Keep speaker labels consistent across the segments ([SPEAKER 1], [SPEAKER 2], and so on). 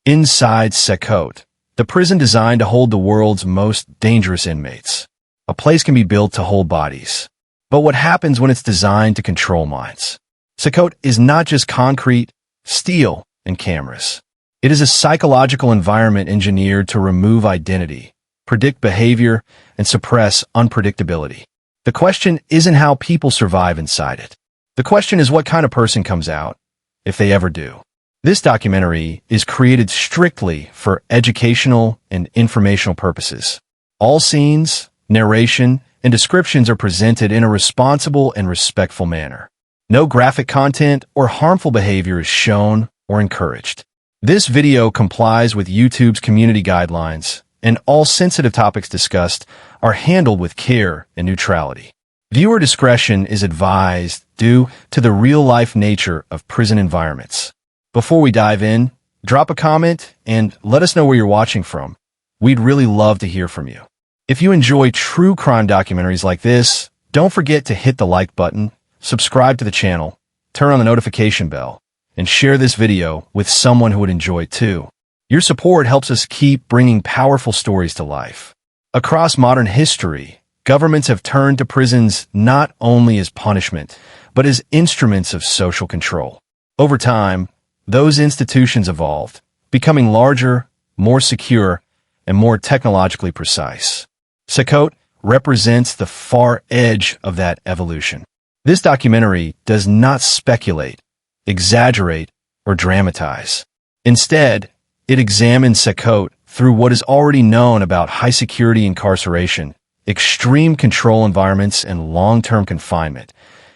[SPEAKER 1] Inside CECOT, the prison designed to hold the world's most dangerous inmates. A place can be built to hold bodies. But what happens when it's designed to control minds? CECOT is not just concrete, steel, and cameras. It is a psychological environment engineered to remove identity, predict behavior, and suppress unpredictability. The question isn't how people survive inside it. The question is what kind of person comes out, if they ever do. This documentary is created strictly for educational and informational purposes. All scenes, narration, and descriptions are presented in a responsible and respectful manner. No graphic content or harmful behavior is shown or encouraged. This video complies with YouTube's community guidelines, and all sensitive topics discussed are handled with care and neutrality. Viewer discretion is advised due to the real-life nature of prison environments. Before we dive in, drop a comment and let us know where you're watching from. We'd really love to hear from you. If you enjoy true crime documentaries like this, don't forget to hit the like button, subscribe to the channel, turn on the notification bell, and share this video with someone who would enjoy it too. Your support helps us keep bringing powerful stories to life. Across modern history, governments have turned to prisons not only as punishment, but as instruments of social control. Over time, those institutions evolved, becoming larger, more secure, and more technologically precise. CECOT represents the far edge of that evolution. This documentary does not speculate, exaggerate, or dramatize. Instead, it examines CECOT through what is already known about high-security incarceration, extreme control environments, and long-term confinement,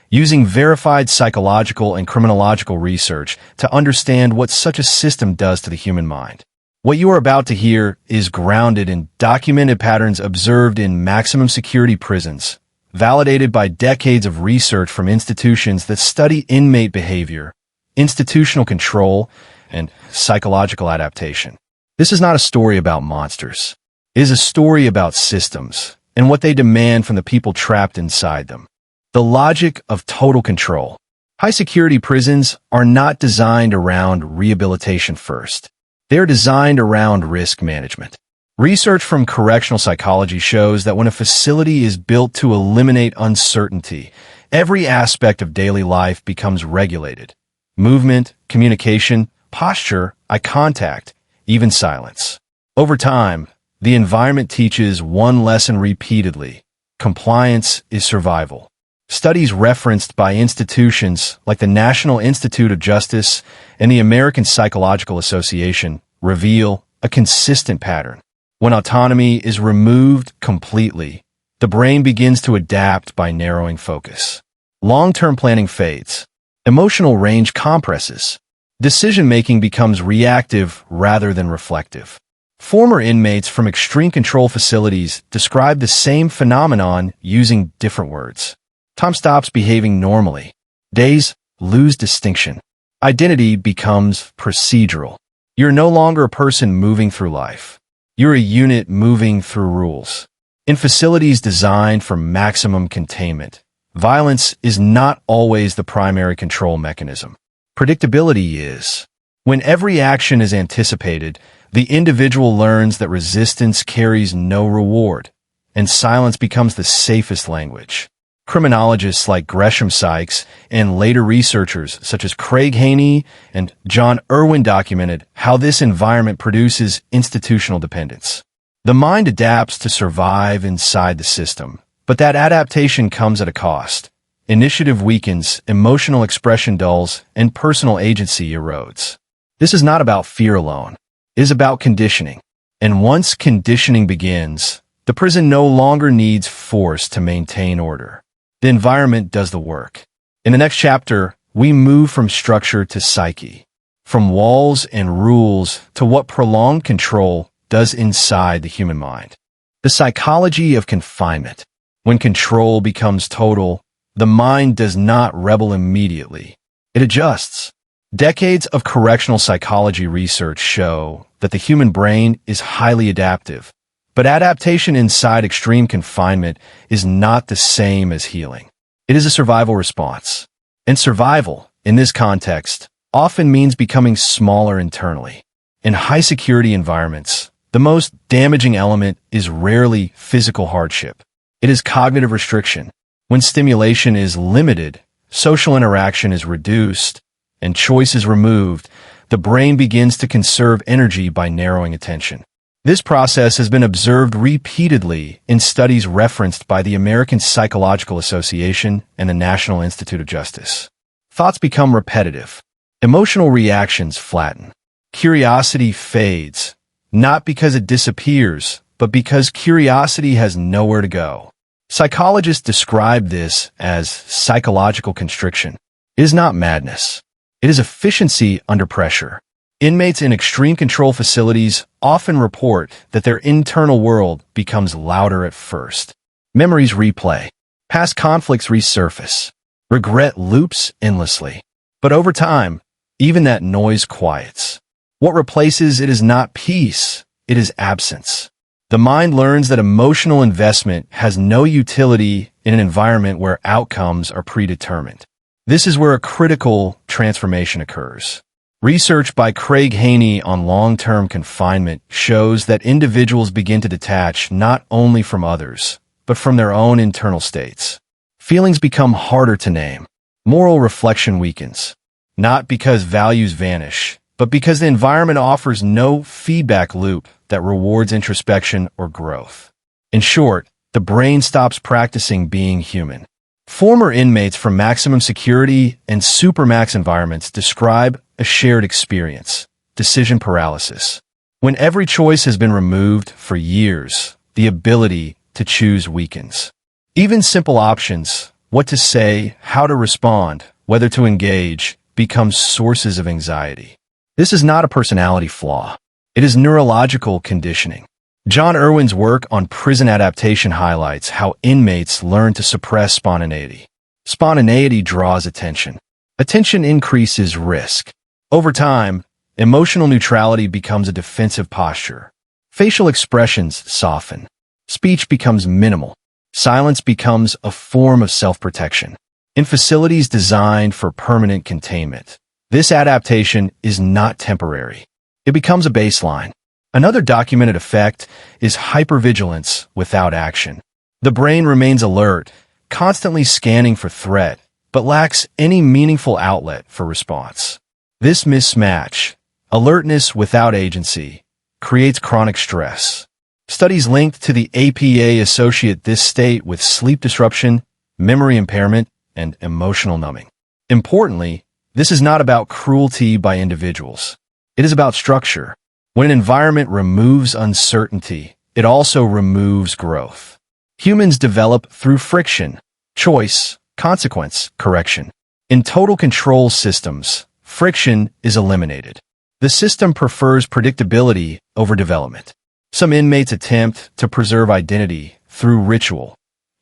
[SPEAKER 1] using verified psychological and criminological research to understand what such a system does to the human mind. What you are about to hear is grounded in documented patterns observed in maximum security prisons, validated by decades of research from institutions that study inmate behavior, institutional control, and psychological adaptation. This is not a story about monsters. It is a story about systems and what they demand from the people trapped inside them. The logic of total control. High-security prisons are not designed around rehabilitation first. They are designed around risk management. Research from correctional psychology shows that when a facility is built to eliminate uncertainty, every aspect of daily life becomes regulated. Movement, communication, posture, eye contact, even silence. Over time, the environment teaches one lesson repeatedly. Compliance is survival. Studies referenced by institutions like the National Institute of Justice and the American Psychological Association reveal a consistent pattern. When autonomy is removed completely, the brain begins to adapt by narrowing focus. Long-term planning fades. Emotional range compresses. Decision-making becomes reactive rather than reflective. Former inmates from extreme control facilities describe the same phenomenon using different words. Time stops behaving normally. Days lose distinction. Identity becomes procedural. You're no longer a person moving through life. You're a unit moving through rules. In facilities designed for maximum containment, violence is not always the primary control mechanism. Predictability is. When every action is anticipated, the individual learns that resistance carries no reward, and silence becomes the safest language. Criminologists like Gresham Sykes and later researchers such as Craig Haney and John Irwin documented how this environment produces institutional dependence. The mind adapts to survive inside the system, but that adaptation comes at a cost. Initiative weakens, emotional expression dulls, and personal agency erodes. This is not about fear alone. It is about conditioning. And once conditioning begins, the prison no longer needs force to maintain order. The environment does the work. In the next chapter, we move from structure to psyche, from walls and rules to what prolonged control does inside the human mind. The psychology of confinement. When control becomes total, the mind does not rebel immediately. It adjusts. Decades of correctional psychology research show that the human brain is highly adaptive. But adaptation inside extreme confinement is not the same as healing. It is a survival response. And survival, in this context, often means becoming smaller internally. In high-security environments, the most damaging element is rarely physical hardship. It is cognitive restriction. When stimulation is limited, social interaction is reduced, and choice is removed, the brain begins to conserve energy by narrowing attention. This process has been observed repeatedly in studies referenced by the American Psychological Association and the National Institute of Justice. Thoughts become repetitive. Emotional reactions flatten. Curiosity fades, not because it disappears, but because curiosity has nowhere to go. Psychologists describe this as psychological constriction. It is not madness. It is efficiency under pressure. Inmates in extreme control facilities often report that their internal world becomes louder at first. Memories replay. Past conflicts resurface. Regret loops endlessly. But over time, even that noise quiets. What replaces it is not peace, it is absence. The mind learns that emotional investment has no utility in an environment where outcomes are predetermined. This is where a critical transformation occurs. Research by Craig Haney on long-term confinement shows that individuals begin to detach not only from others, but from their own internal states. Feelings become harder to name. Moral reflection weakens. Not because values vanish, but because the environment offers no feedback loop that rewards introspection or growth. In short, the brain stops practicing being human. Former inmates from maximum security and supermax environments describe a shared experience: decision paralysis. When every choice has been removed for years, the ability to choose weakens. Even simple options, what to say, how to respond, whether to engage, become sources of anxiety. This is not a personality flaw. It is neurological conditioning. John Irwin's work on prison adaptation highlights how inmates learn to suppress spontaneity. Spontaneity draws attention. Attention increases risk. Over time, emotional neutrality becomes a defensive posture. Facial expressions soften. Speech becomes minimal. Silence becomes a form of self-protection. In facilities designed for permanent containment, this adaptation is not temporary. It becomes a baseline. Another documented effect is hypervigilance without action. The brain remains alert, constantly scanning for threat, but lacks any meaningful outlet for response. This mismatch, alertness without agency, creates chronic stress. Studies linked to the APA associate this state with sleep disruption, memory impairment, and emotional numbing. Importantly, this is not about cruelty by individuals. It is about structure. When an environment removes uncertainty, it also removes growth. Humans develop through friction, choice, consequence, correction. In total control systems, friction is eliminated. The system prefers predictability over development. Some inmates attempt to preserve identity through ritual,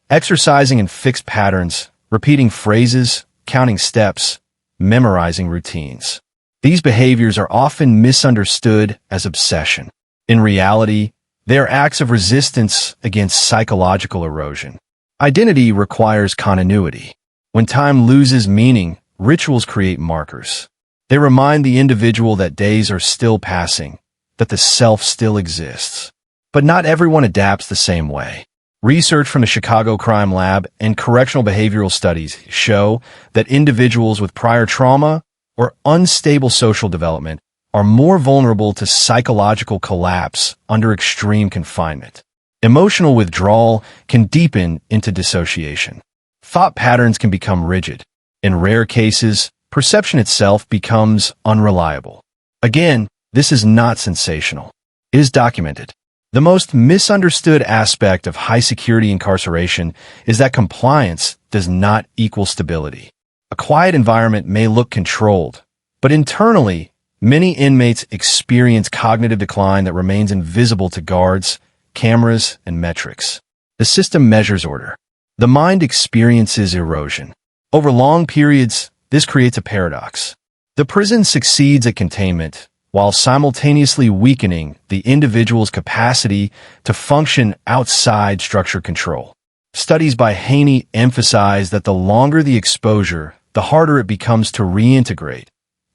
[SPEAKER 1] exercising in fixed patterns, repeating phrases, counting steps, memorizing routines. These behaviors are often misunderstood as obsession. In reality, they are acts of resistance against psychological erosion. Identity requires continuity. When time loses meaning, rituals create markers. They remind the individual that days are still passing, that the self still exists. But not everyone adapts the same way. Research from the Chicago Crime Lab and correctional behavioral studies show that individuals with prior trauma or unstable social development are more vulnerable to psychological collapse under extreme confinement. Emotional withdrawal can deepen into dissociation. Thought patterns can become rigid. In rare cases, perception itself becomes unreliable. Again, this is not sensational. It is documented. The most misunderstood aspect of high-security incarceration is that compliance does not equal stability. A quiet environment may look controlled, but internally, many inmates experience cognitive decline that remains invisible to guards, cameras, and metrics. The system measures order. The mind experiences erosion. Over long periods, this creates a paradox. The prison succeeds at containment, while simultaneously weakening the individual's capacity to function outside structured control. Studies by Haney emphasize that the longer the exposure, the harder it becomes to reintegrate,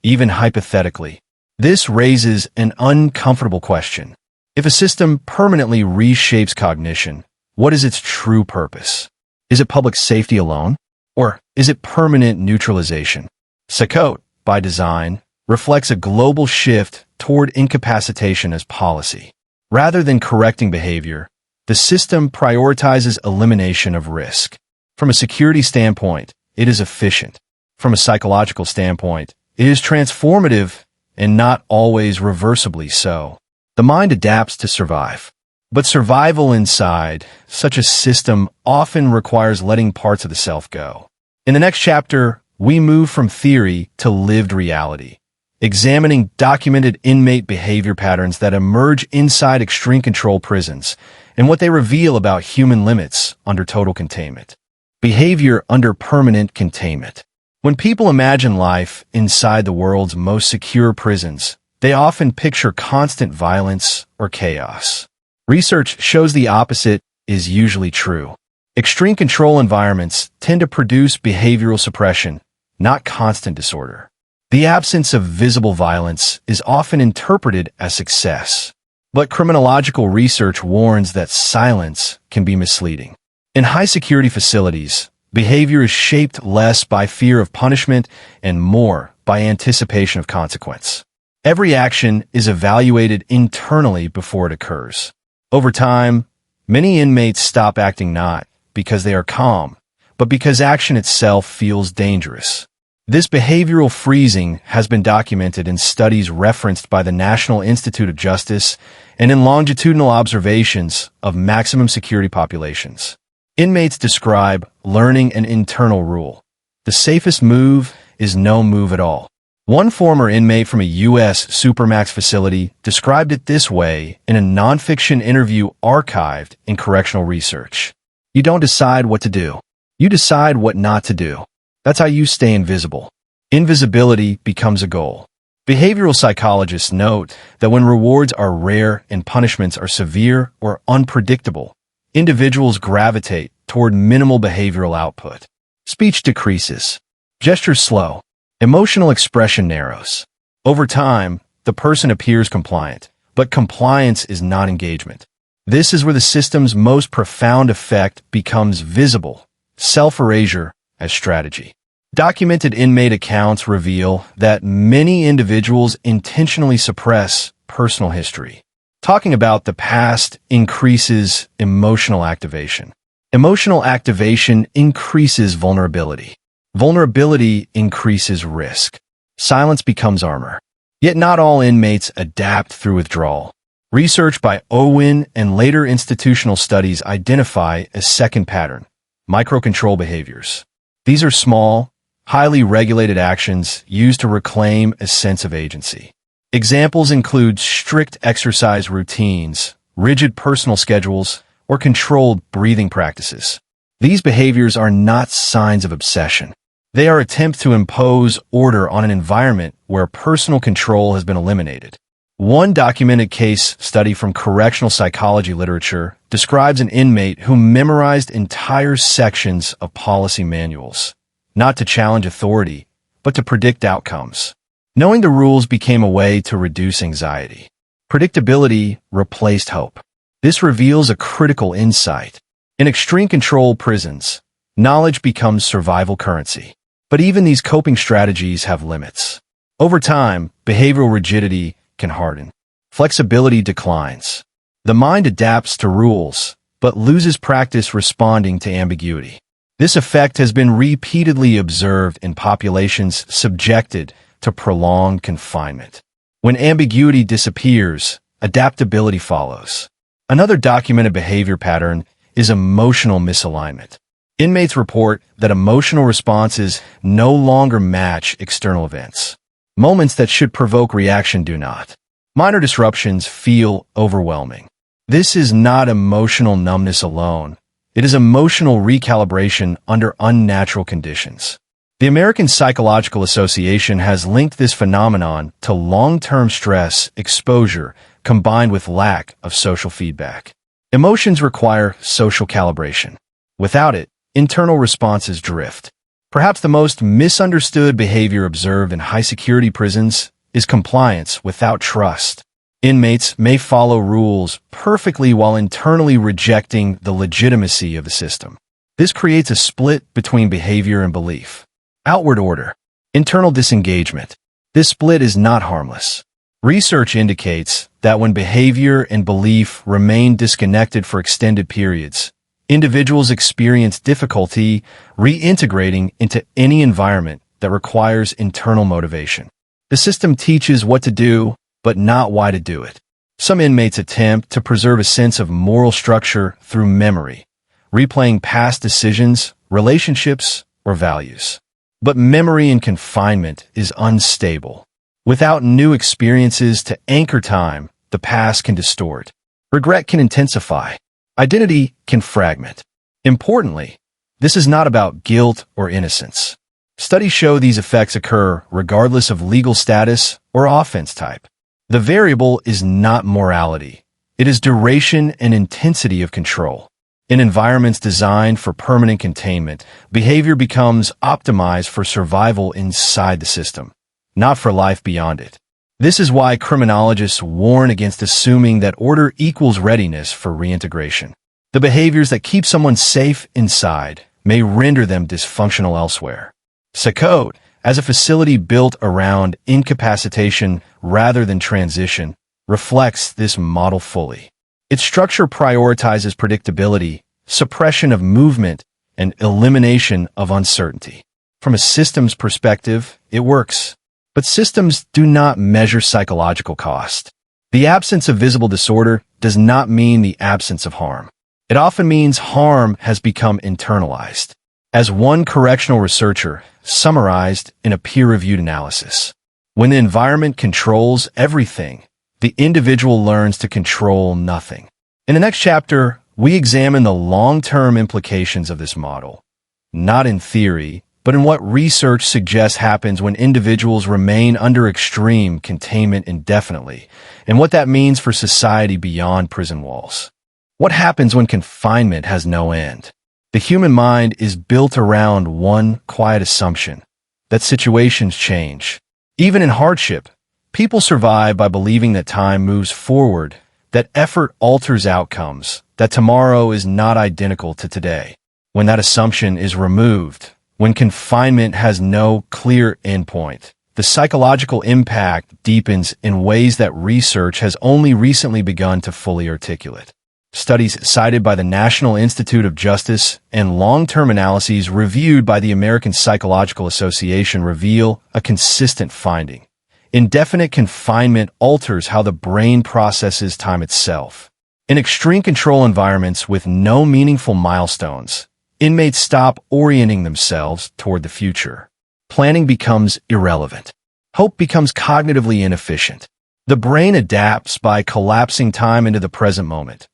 [SPEAKER 1] even hypothetically. This raises an uncomfortable question. If a system permanently reshapes cognition, what is its true purpose? Is it public safety alone? Or is it permanent neutralization? CECOT, by design, reflects a global shift toward incapacitation as policy. Rather than correcting behavior, the system prioritizes elimination of risk. From a security standpoint, it is efficient. From a psychological standpoint, it is transformative and not always reversibly so. The mind adapts to survive. But survival inside such a system often requires letting parts of the self go. In the next chapter, we move from theory to lived reality, examining documented inmate behavior patterns that emerge inside extreme control prisons and what they reveal about human limits under total containment. Behavior under permanent containment. When people imagine life inside the world's most secure prisons, they often picture constant violence or chaos. Research shows the opposite is usually true. Extreme control environments tend to produce behavioral suppression, not constant disorder. The absence of visible violence is often interpreted as success. But criminological research warns that silence can be misleading. In high-security facilities, behavior is shaped less by fear of punishment and more by anticipation of consequence. Every action is evaluated internally before it occurs. Over time, many inmates stop acting not because they are calm, but because action itself feels dangerous. This behavioral freezing has been documented in studies referenced by the National Institute of Justice and in longitudinal observations of maximum security populations. Inmates describe learning an internal rule. The safest move is no move at all. One former inmate from a U.S. Supermax facility described it this way in a nonfiction interview archived in correctional research. You don't decide what to do. You decide what not to do. That's how you stay invisible. Invisibility becomes a goal. Behavioral psychologists note that when rewards are rare and punishments are severe or unpredictable, individuals gravitate toward minimal behavioral output. Speech decreases. Gestures slow. Emotional expression narrows. Over time, the person appears compliant, but compliance is not engagement. This is where the system's most profound effect becomes visible, self-erasure as strategy. Documented inmate accounts reveal that many individuals intentionally suppress personal history. Talking about the past increases emotional activation. Emotional activation increases vulnerability. Vulnerability increases risk. Silence becomes armor. Yet not all inmates adapt through withdrawal. Research by Owen and later institutional studies identify a second pattern, microcontrol behaviors. These are small, highly regulated actions used to reclaim a sense of agency. Examples include strict exercise routines, rigid personal schedules, or controlled breathing practices. These behaviors are not signs of obsession. They are attempts to impose order on an environment where personal control has been eliminated. One documented case study from correctional psychology literature describes an inmate who memorized entire sections of policy manuals, not to challenge authority, but to predict outcomes. Knowing the rules became a way to reduce anxiety. Predictability replaced hope. This reveals a critical insight. In extreme control prisons, knowledge becomes survival currency. But even these coping strategies have limits. Over time, behavioral rigidity can harden. Flexibility declines. The mind adapts to rules, but loses practice responding to ambiguity. This effect has been repeatedly observed in populations subjected to prolonged confinement. When ambiguity disappears, adaptability follows. Another documented behavior pattern is emotional misalignment. Inmates report that emotional responses no longer match external events. Moments that should provoke reaction do not. Minor disruptions feel overwhelming. This is not emotional numbness alone. It is emotional recalibration under unnatural conditions. The American Psychological Association has linked this phenomenon to long-term stress exposure combined with lack of social feedback. Emotions require social calibration. Without it, internal responses drift. Perhaps the most misunderstood behavior observed in high-security prisons is compliance without trust. Inmates may follow rules perfectly while internally rejecting the legitimacy of the system. This creates a split between behavior and belief. Outward order. Internal disengagement. This split is not harmless. Research indicates that when behavior and belief remain disconnected for extended periods, individuals experience difficulty reintegrating into any environment that requires internal motivation. The system teaches what to do, but not why to do it. Some inmates attempt to preserve a sense of moral structure through memory, replaying past decisions, relationships, or values. But memory in confinement is unstable. Without new experiences to anchor time, the past can distort. Regret can intensify. Identity can fragment. Importantly, this is not about guilt or innocence. Studies show these effects occur regardless of legal status or offense type. The variable is not morality. It is duration and intensity of control. In environments designed for permanent containment, behavior becomes optimized for survival inside the system, not for life beyond it. This is why criminologists warn against assuming that order equals readiness for reintegration. The behaviors that keep someone safe inside may render them dysfunctional elsewhere. CECOT, as a facility built around incapacitation rather than transition, reflects this model fully. Its structure prioritizes predictability, suppression of movement, and elimination of uncertainty. From a systems perspective, it works. But systems do not measure psychological cost. The absence of visible disorder does not mean the absence of harm. It often means harm has become internalized. As one correctional researcher summarized in a peer-reviewed analysis, when the environment controls everything, the individual learns to control nothing. In the next chapter, we examine the long-term implications of this model, not in theory, but in what research suggests happens when individuals remain under extreme containment indefinitely, and what that means for society beyond prison walls. What happens when confinement has no end? The human mind is built around one quiet assumption, that situations change. Even in hardship, people survive by believing that time moves forward, that effort alters outcomes, that tomorrow is not identical to today. When that assumption is removed, when confinement has no clear endpoint, the psychological impact deepens in ways that research has only recently begun to fully articulate. Studies cited by the National Institute of Justice and long-term analyses reviewed by the American Psychological Association reveal a consistent finding. Indefinite confinement alters how the brain processes time itself. In extreme control environments with no meaningful milestones, inmates stop orienting themselves toward the future. Planning becomes irrelevant. Hope becomes cognitively inefficient. The brain adapts by collapsing time into the present moment,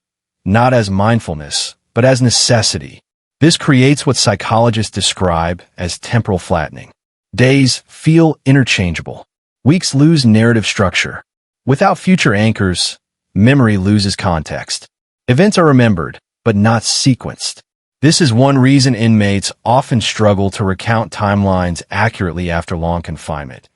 [SPEAKER 1] not as mindfulness, but as necessity. This creates what psychologists describe as temporal flattening. Days feel interchangeable. Weeks lose narrative structure. Without future anchors, memory loses context. Events are remembered, but not sequenced. This is one reason inmates often struggle to recount timelines accurately after long confinement.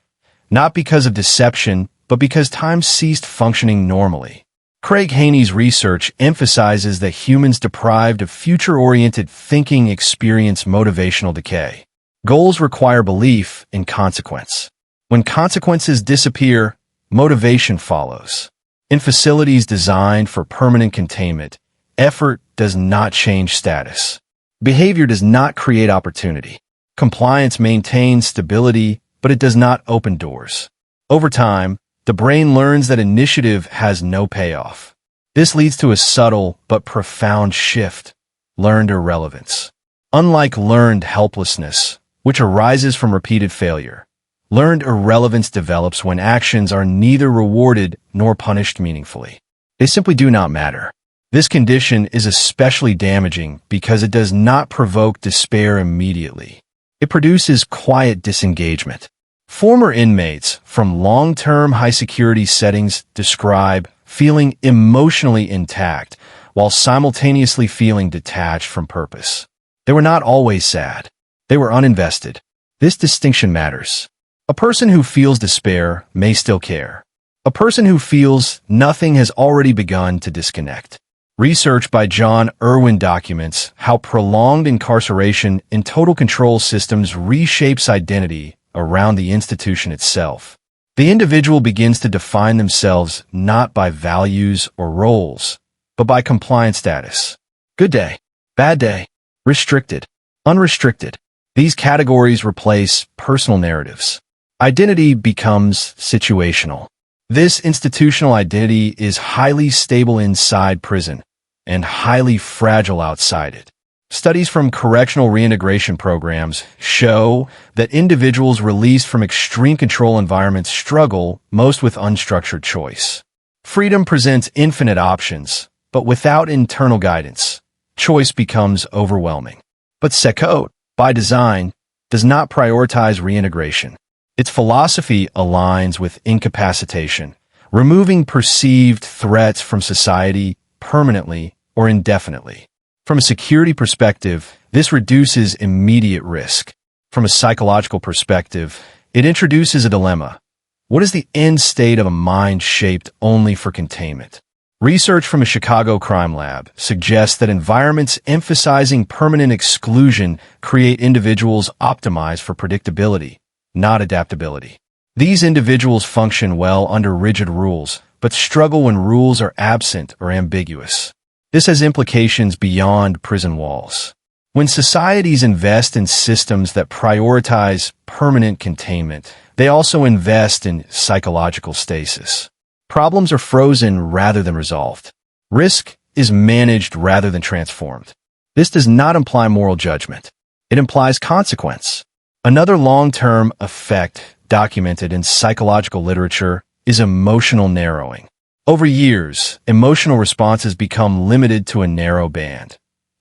[SPEAKER 1] Not because of deception, but because time ceased functioning normally. Craig Haney's research emphasizes that humans deprived of future-oriented thinking experience motivational decay. Goals require belief in consequence. When consequences disappear, motivation follows. In facilities designed for permanent containment, effort does not change status. Behavior does not create opportunity. Compliance maintains stability, but it does not open doors. Over time, the brain learns that initiative has no payoff. This leads to a subtle but profound shift: learned irrelevance. Unlike learned helplessness, which arises from repeated failure, learned irrelevance develops when actions are neither rewarded nor punished meaningfully. They simply do not matter. This condition is especially damaging because it does not provoke despair immediately. It produces quiet disengagement. Former inmates from long-term high-security settings describe feeling emotionally intact while simultaneously feeling detached from purpose. They were not always sad. They were uninvested. This distinction matters. A person who feels despair may still care. A person who feels nothing has already begun to disconnect. Research by John Irwin documents how prolonged incarceration in total control systems reshapes identity around the institution itself. The individual begins to define themselves not by values or roles, but by compliance status. Good day, bad day, restricted, unrestricted. These categories replace personal narratives. Identity becomes situational. This institutional identity is highly stable inside prison and highly fragile outside it. Studies from correctional reintegration programs show that individuals released from extreme control environments struggle most with unstructured choice. Freedom presents infinite options, but without internal guidance, choice becomes overwhelming. But CECOT, by design, does not prioritize reintegration. Its philosophy aligns with incapacitation, removing perceived threats from society permanently or indefinitely. From a security perspective, this reduces immediate risk. From a psychological perspective, it introduces a dilemma. What is the end state of a mind shaped only for containment? Research from a Chicago crime lab suggests that environments emphasizing permanent exclusion create individuals optimized for predictability, not adaptability. These individuals function well under rigid rules, but struggle when rules are absent or ambiguous. This has implications beyond prison walls. When societies invest in systems that prioritize permanent containment, they also invest in psychological stasis. Problems are frozen rather than resolved. Risk is managed rather than transformed. This does not imply moral judgment. It implies consequence. Another long-term effect documented in psychological literature is emotional narrowing. Over years, emotional responses become limited to a narrow band,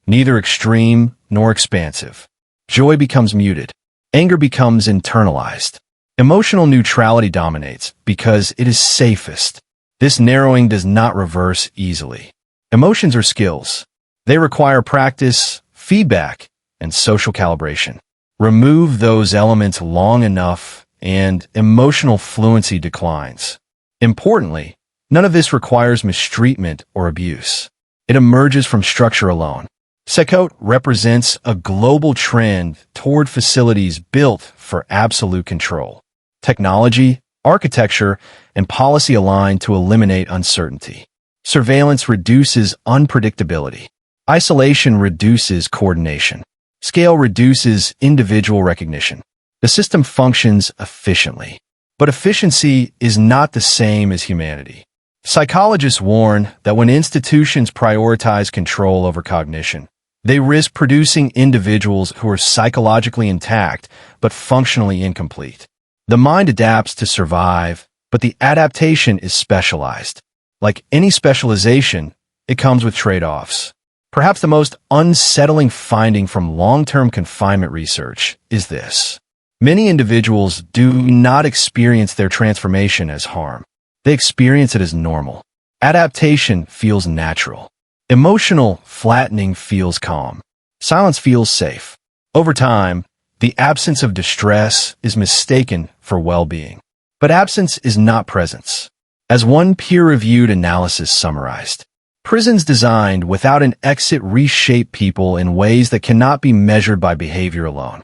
[SPEAKER 1] neither extreme nor expansive. Joy becomes muted. Anger becomes internalized. Emotional neutrality dominates because it is safest. This narrowing does not reverse easily. Emotions are skills. They require practice, feedback, and social calibration. Remove those elements long enough, and emotional fluency declines. Importantly, none of this requires mistreatment or abuse. It emerges from structure alone. CECOT represents a global trend toward facilities built for absolute control. Technology, architecture, and policy align to eliminate uncertainty. Surveillance reduces unpredictability. Isolation reduces coordination. Scale reduces individual recognition. The system functions efficiently. But efficiency is not the same as humanity. Psychologists warn that when institutions prioritize control over cognition, they risk producing individuals who are psychologically intact but functionally incomplete. The mind adapts to survive, but the adaptation is specialized. Like any specialization, it comes with trade-offs. Perhaps the most unsettling finding from long-term confinement research is this. Many individuals do not experience their transformation as harm. They experience it as normal. Adaptation feels natural. Emotional flattening feels calm. Silence feels safe. Over time, the absence of distress is mistaken for well-being. But absence is not presence. As one peer-reviewed analysis summarized, prisons designed without an exit reshape people in ways that cannot be measured by behavior alone.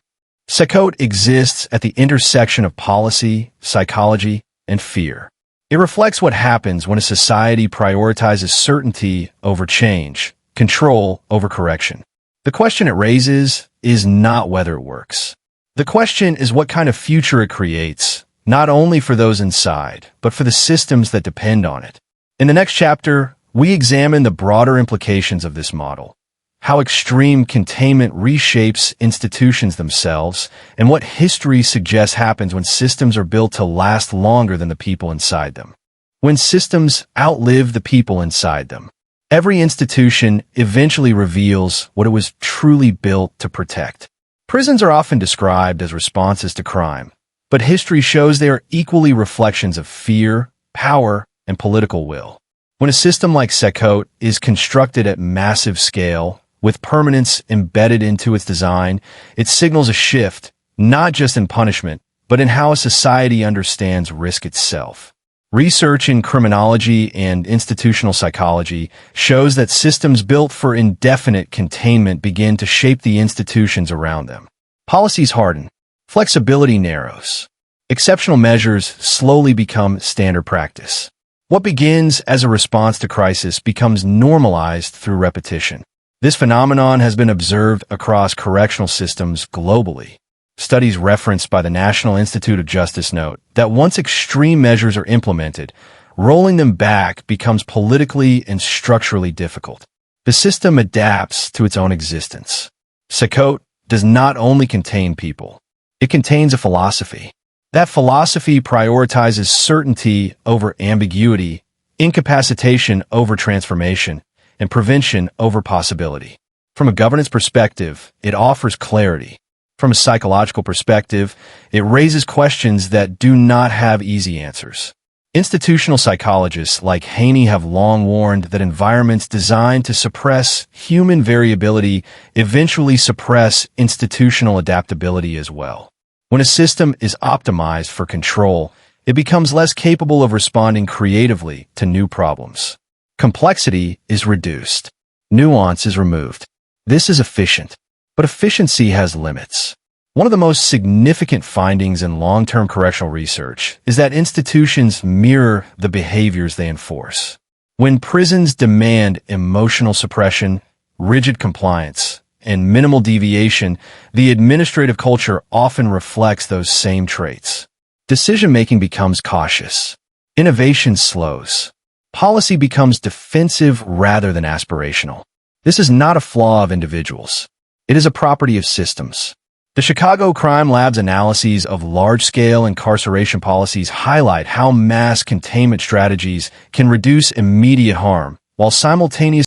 [SPEAKER 1] CECOT exists at the intersection of policy, psychology, and fear. It reflects what happens when a society prioritizes certainty over change, control over correction. The question it raises is not whether it works. The question is what kind of future it creates, not only for those inside, but for the systems that depend on it. In the next chapter, we examine the broader implications of this model, how extreme containment reshapes institutions themselves, and what history suggests happens when systems are built to last longer than the people inside them. When systems outlive the people inside them, every institution eventually reveals what it was truly built to protect. Prisons are often described as responses to crime, but history shows they are equally reflections of fear, power, and political will. When a system like CECOT is constructed at massive scale, with permanence embedded into its design, it signals a shift, not just in punishment, but in how a society understands risk itself. Research in criminology and institutional psychology shows that systems built for indefinite containment begin to shape the institutions around them. Policies harden. Flexibility narrows. Exceptional measures slowly become standard practice. What begins as a response to crisis becomes normalized through repetition. This phenomenon has been observed across correctional systems globally. Studies referenced by the National Institute of Justice note that once extreme measures are implemented, rolling them back becomes politically and structurally difficult. The system adapts to its own existence. CECOT does not only contain people, it contains a philosophy. That philosophy prioritizes certainty over ambiguity, incapacitation over transformation, and prevention over possibility. From a governance perspective, it offers clarity. From a psychological perspective, it raises questions that do not have easy answers. Institutional psychologists like Haney have long warned that environments designed to suppress human variability eventually suppress institutional adaptability as well. When a system is optimized for control, it becomes less capable of responding creatively to new problems. Complexity is reduced. Nuance is removed. This is efficient. But efficiency has limits. One of the most significant findings in long-term correctional research is that institutions mirror the behaviors they enforce. When prisons demand emotional suppression, rigid compliance, and minimal deviation, the administrative culture often reflects those same traits. Decision-making becomes cautious. Innovation slows. Policy becomes defensive rather than aspirational. This is not a flaw of individuals. It is a property of systems. The Chicago Crime Lab's analyses of large-scale incarceration policies highlight how mass containment strategies can reduce immediate harm while simultaneously